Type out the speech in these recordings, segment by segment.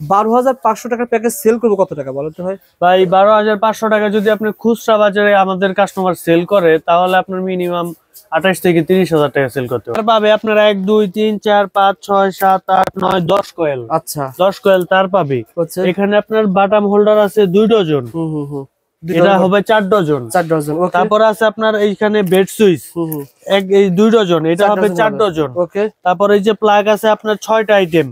12,500 টাকার package sell করবো কত টাকা বলতে হয় ভাই? 12,500 টাকা যদি আপনি খুচরা বাজারে আমাদের কাস্টমার সেল করে, তাহলে আপনার মিনিমাম 28 থেকে 30,000 টাকা সেল করতে পারবে। আপনার 1 2 3 4 5 6 7 8 9 10 কয়েল। আচ্ছা, 10 কয়েল তার পাবে। এখানে আপনার বাটাম হোল্ডার আছে 2 ডজন। এটা হবে 4 ডজন। 4 ডজন। তারপর আছে আপনার এইখানে বেড সুইচ এই 2 ডজন, এটা হবে 4 ডজন। ওকে। তারপর এই যে প্লাগ আছে আপনার 6টা আইটেম,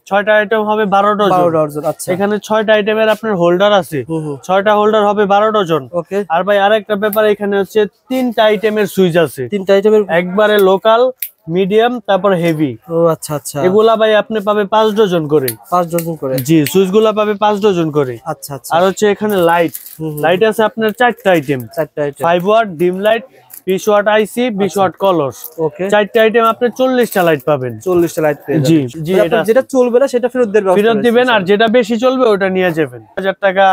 6টা আইটেম হবে 12 ডজন। আচ্ছা, এখানে 6টা আইটেমের আপনার হোল্ডার আছে, 6টা হোল্ডার হবে 12 ডজন। ওকে। আর ভাই আরেকটা ব্যাপার, এখানে হচ্ছে 3টা আইটেমের সুইচ আছে। 3টা আইটেমের একবারে লোকাল, মিডিয়াম, তারপর হেভি। ও আচ্ছা আচ্ছা। এগুলা ভাই আপনি পাবে 5 ডজন করে। 5 ডজন করে। জি, সুইচ গুলা পাবে 5 ডজন করে। আচ্ছা আচ্ছা। আর হচ্ছে এখানে লাইট লাইট আছে আপনার 4টা আইটেম। 4টা item, 5 watt dim light, 20 watt IC, 20 watt কলস। ওকে। 4টা আইটেম আপনি 40টা লাইট পাবেন। 40টা লাইট পেয়ে যাবেন। জি জি, এটা যেটা চলবে না সেটা ফেরত দিবেন, আর যেটা বেশি চলবে ওটা নিয়ে যাবেন। 1000 টাকা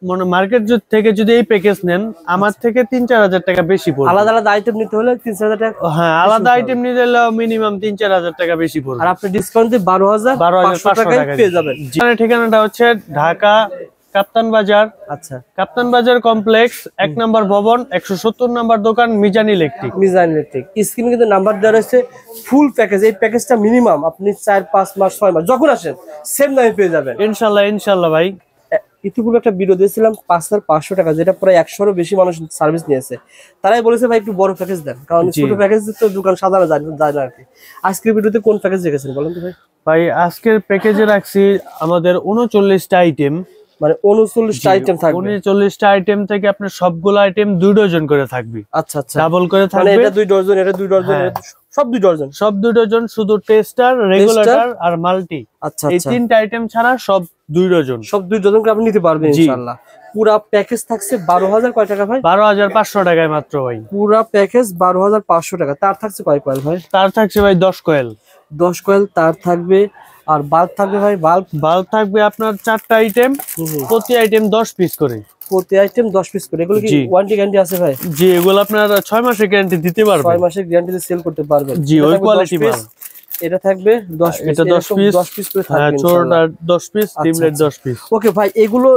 মানে মার্কেট থেকে যদি এই প্যাকেজ নেন, আমার থেকে 3-4 হাজার টাকা বেশি পড়বে। আলাদা আলাদা আইটেম নিতে হলে 3-4 টাকা। হ্যাঁ, আলাদা আইটেম নিতে হলে মিনিমাম 3-4 হাজার টাকা বেশি পড়বে। আর আপনি ডিসকাউন্ট দিয়ে 12,500 টাকায় পেয়ে যাবেন। ঠিকানাটা হচ্ছে ঢাকা কাপ্তান বাজার। আচ্ছা, কাপ্তান বাজার কমপ্লেক্স 1 নম্বর ভবন, 170 নম্বর দোকান, মিজান ইলেকট্রিক। মিজান ইলেকট্রিক। স্ক্রিনে কিন্তু নাম্বার দেওয়া রয়েছে। ফুল প্যাকেজ, এই প্যাকেজটা মিনিমাম আপনি 4-5 মাস 6 মাস যখন আসেন সেম দামে পেয়ে যাবেন ইনশাআল্লাহ। ইনশাআল্লাহ ভাই। ইতিপূর্বে একটা ভিডিও দিয়েছিলাম 5,500 টাকা, যেটা প্রায় 100-এরও বেশি মানুষ সার্ভিস নিয়েছে। তারাই বলেছে ভাই একটু বড় প্যাকেজ দেন, কারণ ছোট প্যাকেজ তো দোকান সাজানো যায় না আর কি। আজকের ভিডিওতে কোন প্যাকেজ রেখেছেন বলেন তো ভাই? ভাই আজকের প্যাকেজে রাখছি আমাদের 39টা আইটেম। মানে 39টা আইটেম থাকবে। 39টা আইটেম থেকে আপনার সবগুলো আইটেম 2 ডজন করে থাকবে। আচ্ছা আচ্ছা, ডাবল করে থাকবে। মানে এটা 2 ডজন, এটা 2 ডজন, সব 2 ডজন। সব 2 ডজন, শুধু টেস্টার, রেগুলেটর আর মাল্টি। আচ্ছা এই আচ্ছা, 3টা আইটেম ছাড়া সব 2 ডজন। সব 2 ডজন করে আপনি নিতে পারবেন ইনশাআল্লাহ। পুরা প্যাকেজ থাকছে 12,000 কয় টাকা ভাই? 12,500 টাকায় মাত্র ভাই। পুরা প্যাকেজ 12,500 টাকা। তার থাকছে কয় কয়েল ভাই? তার থাকছে ভাই 10 কয়েল। 10 কয়েল তার থাকবে। আর বাল্ব থাকবে ভাই? বাল্ব থাকবে আপনার 4টা আইটেম, প্রতি আইটেম 10 পিস করে। প্রতি আইটেম 10 পিস করে। এগুলো কি ওয়ারেন্টি গ্যারান্টি আছে ভাই? জি, এগুলো আপনার 6 মাসের গ্যারান্টি দিতে পারবেন। 6 মাসের গ্যারান্টিতে সেল করতে পারবেন। জি, ওই কোয়ালিটি মাল। এটা থাকবে 10 পিস। এটা 10 পিস করে থাকবে ইনশাআল্লাহ। 10 পিস, ডিমলেট 10 পিস। ওকে ভাই, এগুলো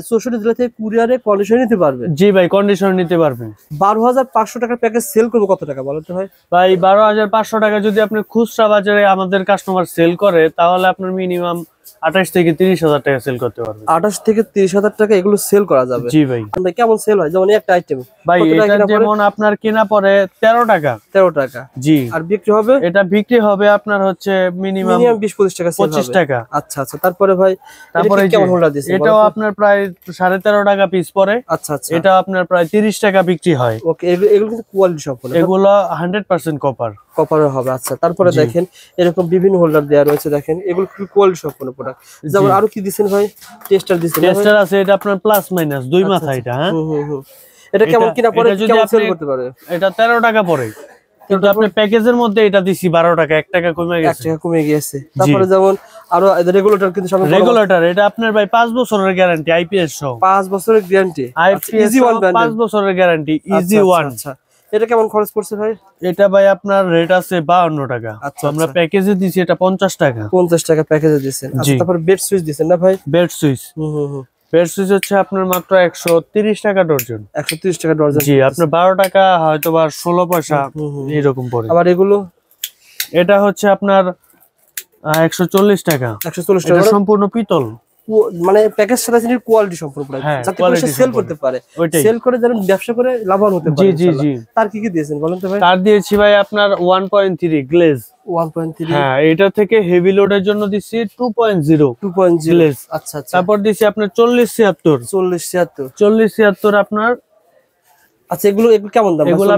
64 জেলা থেকে কুরিয়ারে কন্ডিশনে নিতে পারবেন? জি ভাই, কন্ডিশন নিতে পারবেন। 12,500 টাকার প্যাকেজ সেল করবো কত টাকা বলতে হয় ভাই? 12,500 টাকা যদি আপনি খুচরা বাজারে আমাদের কাস্টমার সেল করে, তাহলে আপনার মিনিমাম 28 থেকে 30,000 টাকা সেল করতে পারবে। 28 থেকে 30,000 টাকা এগুলো সেল করা যাবে। জি ভাই। কেমন সেল হয়? যেমন একটা আইটেম ভাই, এটা যেমন আপনার কেনা পড়ে 13 টাকা। 13 টাকা। জি। আর বিক্রি হবে? এটা বিক্রি হবে আপনার হচ্ছে মিনিমাম 20-25 টাকা সেল হবে। 25 টাকা। আচ্ছা আচ্ছা। তারপরে ভাই, তারপরে কেমন হোল্ডার দিয়েছেন? এটাও আপনার প্রায় 13.5 টাকা পিস পড়ে। আচ্ছা আচ্ছা। এটা আপনার প্রায় 30 টাকা বিক্রি হয়। ওকে, এগুলো কিন্তু কোয়ালিটি সম্পন্ন। এগুলো 100% কপারের হবে। আচ্ছা, তারপরে দেখেন এরকম বিভিন্ন হোল্ডার দেওয়া রয়েছে। দেখেন এগুলো কি কোয়ালিটি সম্পন্ন প্রোডাক্ট। যেমন আরো কি দিবেন ভাই? টেস্টার দিবেন? টেস্টার আছে, এটা আপনার প্লাস মাইনাস 2 মাথা এটা। হ্যাঁ, এটা কেমন কিনা পড়ে, কেমন সেল করতে পারে? এটা 13 টাকা পড়ে, কিন্তু আপনি প্যাকেজের মধ্যে এটা দিছি 12 টাকা, 1 টাকা কমে গেছে। 1 টাকা কমে গেছে। তারপরে যেমন আরো রেগুলেটর কিন্তু সব রেগুলেটর, এটা আপনার ভাই 5 বছরের গ্যারান্টি আইপিএস সহ। 5 বছরের গ্যারান্টি। আইপিএস সহ 5 বছরের গ্যারান্টি, ইজি ওয়ান। আচ্ছা, এটা কেমন খরচ পড়ছে ভাই? এটা ভাই আপনার রেট আছে 52 টাকা। আচ্ছা, আমরা প্যাকেজে দিছি এটা 50 টাকা। 50 টাকা প্যাকেজে দিবেন। আচ্ছা, তারপর বেড সুইচ দিবেন না ভাই? বেড সুইচ, বেড সুইচ হচ্ছে আপনার মাত্র 130 টাকা ডজন। 130 টাকা ডজন। জি, আপনার 12 টাকা হয়তো বা 16 পয়সা এরকম পড়ে। আবার এগুলো, এটা হচ্ছে আপনার 140 টাকা। 140 টাকা সম্পূর্ণ পিতল। মানে প্যাকেজ সাথে জিনিস কোয়ালিটি সম্পূর্ণ যাতে করে সেল করতে পারে, সেল করে যেন ব্যবসা করে লাভবান হতে পারে। জি জি জি। তার কি কি দিয়েছেন বলেন তো ভাই? তার দিয়েছি ভাই আপনার 1.3 গ্লেজ। 1.3। হ্যাঁ, এটা থেকে হেভি লোডের জন্য দিছি 2.0 গ্লেজ। আচ্ছা আচ্ছা। তারপর দিছি আপনার 40-76 আপনার। আচ্ছা, এগুলো কেমন দাম? এগুলো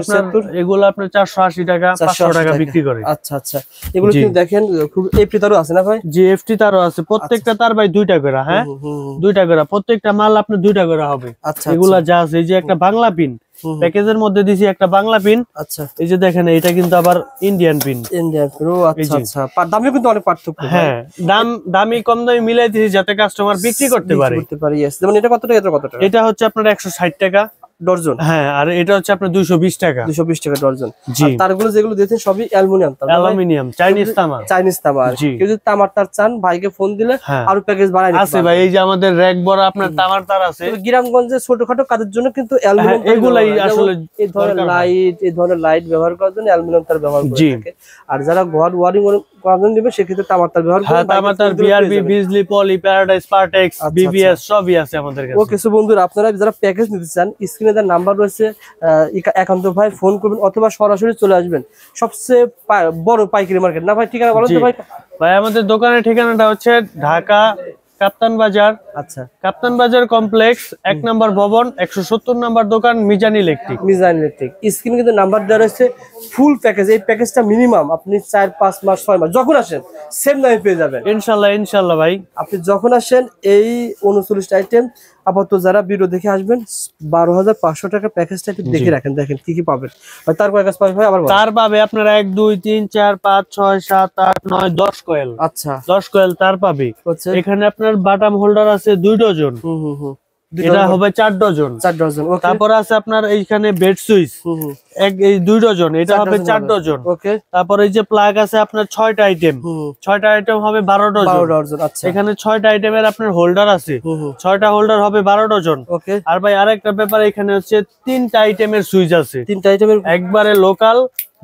আপনার 480 টাকা, 500 টাকা বিক্রি করে। আচ্ছা আচ্ছা। এগুলো কিন্তু দেখেন খুব এফটি তারও আছে না ভাই? জি, এফটি তারও আছে। প্রত্যেকটা তার ভাই 2টা করে। হ্যাঁ, 2টা করে প্রত্যেকটা মাল আপনার 2টা করে হবে। আচ্ছা, এগুলা যা আছে, এই যে একটা বাংলা পিন প্যাকেজের মধ্যে দিছি, একটা বাংলা পিন। আচ্ছা, এই যে দেখেন, এটা কিন্তু আবার ইন্ডিয়ান পিন। ও আচ্ছা আচ্ছা। দামে কিন্তু অনেক পার্থক্য। হ্যাঁ, দামি কম দামি মিলাই দিছি যাতে কাস্টমার বিক্রি করতে পারে। যেমন এটা কত টাকা, এটা কত টাকা? এটা হচ্ছে আপনার 160 টাকা। ডর্জন। হ্যাঁ, আর এটা হচ্ছে আপনার 220 টাকা। 220 টাকা ডর্জন। জি। আর তারগুলো যেগুলো দিয়েছেন সবই অ্যালুমিনিয়াম তার। অ্যালুমিনিয়াম, চাইনিজ তামা। চাইনিজ তামা। কেউ যদি তামার তার চান ভাইকে ফোন দিলে আরো প্যাকেজ বাড়াই দিতে আছে ভাই। এই যে আমাদের র‍্যাক বড় আপনার তামার তার আছে। গ্রামগঞ্জে ছোটখাটো কাজের জন্য কিন্তু অ্যালুমিনিয়াম এগুলাই আসলে এই ধরনের লাইট ব্যবহার করার জন্য অ্যালুমিনিয়াম তার ব্যবহার করে থাকে। আর যারা ঘর ওয়ারিং করার নেবে সেক্ষেত্রে তামার তার ব্যবহার করে। তামার তার, বিআরবি, বিজলি, পলি, প্যারাডাইস, পার্টেক্স, বিবিএস সবই আছে আমাদের কাছে। ওকে, সো বন্ধুরা আপনারা যারা প্যাকেজ নিতে চান স্ক্রিনে তার নাম্বার রয়েছে, একান্ত ভাই ফোন করবেন অথবা সরাসরি চলে আসবেন সবচেয়ে বড় পাইকারি মার্কেট। না ভাই ঠিকানা বলেন তো ভাই। ভাই আমাদের দোকানের ঠিকানাটা হচ্ছে ঢাকা কাপ্তান বাজার। আচ্ছা, কাপ্তান বাজার কমপ্লেক্স 1 নম্বর ভবন, 170 নম্বর দোকান, মিজান ইলেকট্রিক। মিজান ইলেকট্রিক। স্ক্রিনে কিন্তু নাম্বার দেওয়া রয়েছে। ফুল প্যাকেজ, এই প্যাকেজটা মিনিমাম আপনি 4-5 মাস 6 মাস যখন আসেন সেম দামে পেয়ে যাবেন ইনশাআল্লাহ। ইনশাআল্লাহ ভাই, আপনি যখন আসেন এই 39টা আইটেম আপাতত যারা ভিডিও দেখে আসবেন 12,500 টাকা প্যাকেজটা একটু দেখে রাখেন, দেখেন কি কি পাবেন। ভাই তার কয় কাজ পাবেন ভাই আবার বলেন। তার পাবে আপনার 1 2 3 4 5 6 7 8 9 10 কয়েল। আচ্ছা, 10 কয়েল তার পাবে। এখানে আপনার বাটাম হোল্ডার আছে 2 ডজন। এটা হবে 4 ডজন। 4 ডজন। ওকে। তারপর আছে আপনার এইখানে বেড সুইচ এই 2 ডজন, এটা হবে 4 ডজন। ওকে। তারপর এই যে প্লাগ আছে আপনার 6টা আইটেম। 6টা আইটেম হবে 12 ডজন। 12 ডজন। আচ্ছা, এখানে 6টা আইটেমের আপনার হোল্ডার আছে। 6টা হোল্ডার হবে 12 ডজন। ওকে। আর ভাই আরেকটা ব্যাপার, এখানে হচ্ছে 3টা আইটেমের সুইচ আছে। 3টা আইটেমের একবারে লোকাল,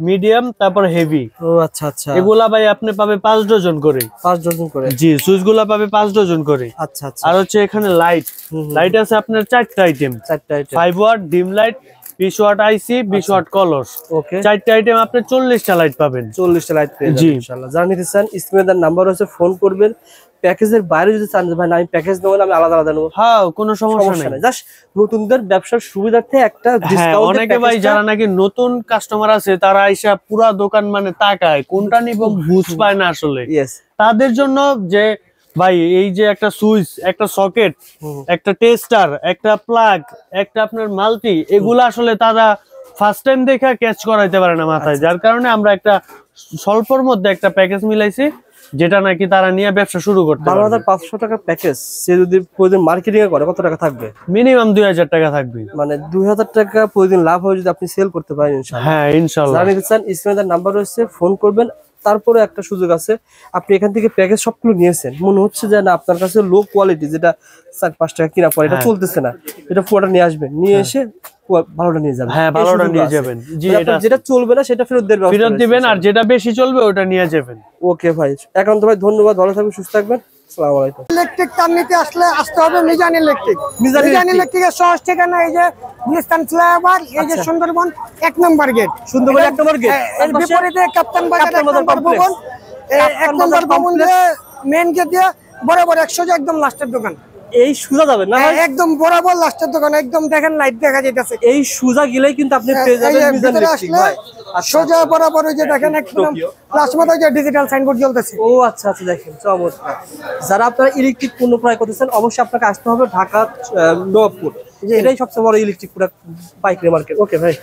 মিডিয়াম, তারপর হেভি। ও আচ্ছা আচ্ছা। এগুলা ভাই আপনি পাবে 5 ডজন করে। 5 ডজন করে। জি, সুইচগুলা পাবে 5 ডজন করে। আচ্ছা আচ্ছা। আর হচ্ছে এখানে লাইট আছে আপনার 4টা আইটেম। 4টা item. 5 watt dim light, 20 watt IC, 20 watt কলস। ওকে। 4টা আইটেম আপনি 40টা লাইট পাবেন। 40টা লাইট পেয়ে যাবেন ইনশাআল্লাহ। যারা নিতে চান স্ক্রিনে তার নাম্বার আছে, ফোন করবেন। প্যাকেজের বাইরে যদি চান ভাই না আমি প্যাকেজ নেব না, আমি আলাদা আলাদা নেব, হ্যাঁ কোনো সমস্যা নেই। জাস্ট নতুনদের ব্যবসার সুবিধার্থে একটা ডিসকাউন্ট। অনেকে ভাই যারা নাকি নতুন কাস্টমার আছে তারা আইসা পুরা দোকান মানে তাকায় কোনটা নিব বুঝ পায় না আসলে। তাদের জন্য যে ভাই এই যে একটা সুইচ, একটা সকেট, একটা টেস্টার, একটা প্লাগ, একটা আপনার মাল্টি, এগুলো আসলে তারা ফার্স্ট টাইম দেখা ক্যাচ করাইতে পারে না মাথায়। যার কারণে আমরা একটা স্বল্পর মধ্যে একটা প্যাকেজ মিলাইছি যেটা নাকি তারা নিয়ে ব্যবসা শুরু করতে পারবে। 12,500 টাকার প্যাকেজ সে যদি প্রতিদিন মার্কেটিং এ করে কত টাকা থাকবে? মিনিমাম 2000 টাকা থাকবে। মানে 2000 টাকা প্রতিদিন লাভ হয় যদি আপনি সেল করতে পারেন ইনশাআল্লাহ। হ্যাঁ ইনশাআল্লাহ। যারা নিতে চান স্ক্রিনে তার নাম্বার রয়েছে, ফোন করবেন। তারপরে একটা সুযোগ আছে, আপনি এখান থেকে প্যাকেজ সবগুলো নিয়েছেন, মনে হচ্ছে যে না আপনার কাছে লো কোয়ালিটি যেটা 4-5 টাকা কিনা পরে এটা চলতেছে না, এটা পুরোটা নিয়ে আসবেন, নিয়ে এসে ভালোটা নিয়ে যাবেন। হ্যাঁ ভালোটা নিয়ে যাবেন। জি, এটা যেটা চলবে না সেটা ফেরত দিবেন আর যেটা বেশি চলবে ওটা নিয়ে যাবেন। ওকে ভাই, একান্ত ভাই ধন্যবাদ, ভালো থাকবেন, সুস্থ থাকবেন। আসসালামু আলাইকুম। ইলেকট্রিক তার নিতে আসতে হবে মিজান ইলেকট্রিক। মিজান ইলেকট্রিকের সহজ ঠিকানা এই যে গুলিস্তান ফ্লাইওভার, এই যে সুন্দরবন 1 নম্বর গেট। সুন্দরবন 1 নম্বর গেট এর বিপরীতে কাপ্তান বাজার 1 নম্বর ভবন। 1 নম্বর ভবন দিয়ে মেইন গেট দিয়ে বরাবর 100 একদম লাস্টের দোকান। এই সুজা যাবেন না ভাই? একদম বরাবর লাস্টের দোকান, একদম দেখেন লাইট দেখা যাইতেছে। এই সুজা গেলেই কিন্তু আপনি পেয়ে যাবেন মিজান ইলেকট্রিক ভাই। সোজা বরাবর ওই যে দেখেন একদম প্লাসমা যে ডিজিটাল সাইনবোর্ড জ্বলতেছে। ও আচ্ছা আচ্ছা, দেখেন চমৎকার। যারা আপনারা ইলেকট্রিক পণ্য ক্রয় করতেছেন অবশ্যই আপনাকে আসতে হবে ঢাকা নবাবপুর, এটাই সবচেয়ে বড় ইলেকট্রিক প্রোডাক্ট পাইকারি মার্কেট। ওকে ভাই।